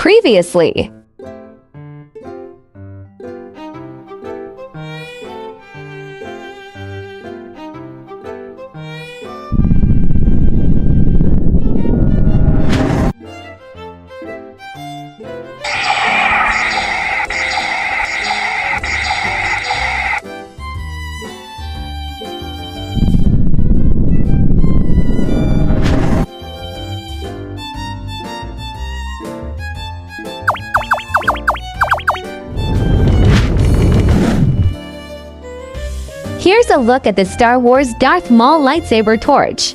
previously. Here's a look at the Star Wars Darth Maul Lightsaber Torch.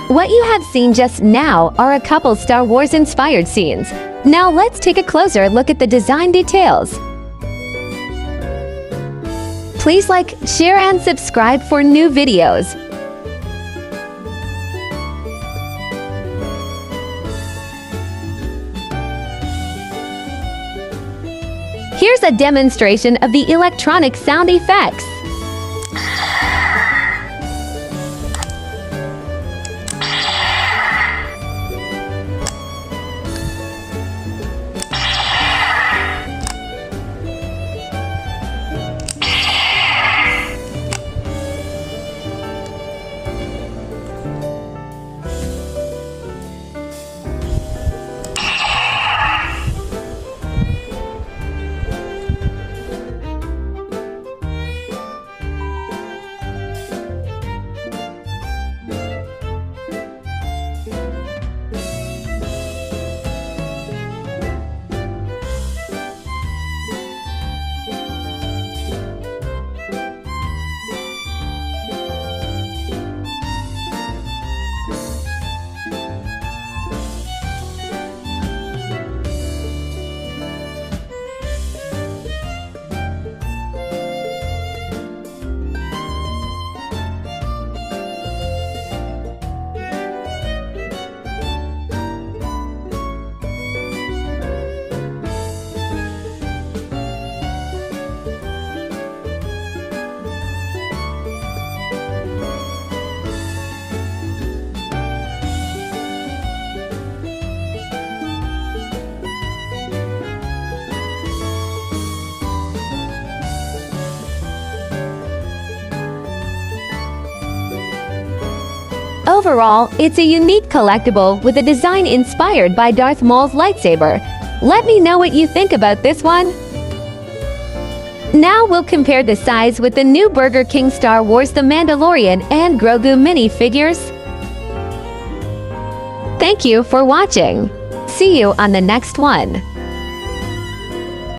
What you have seen just now are a couple Star Wars inspired scenes. Now let's take a closer look at the design details. Please like, share and subscribe for new videos. Here's a demonstration of the electronic sound effects. Overall, it's a unique collectible with a design inspired by Darth Maul's lightsaber. Let me know what you think about this one. Now we'll compare the size with the new Burger King Star Wars The Mandalorian and Grogu minifigures. Thank you for watching. See you on the next one.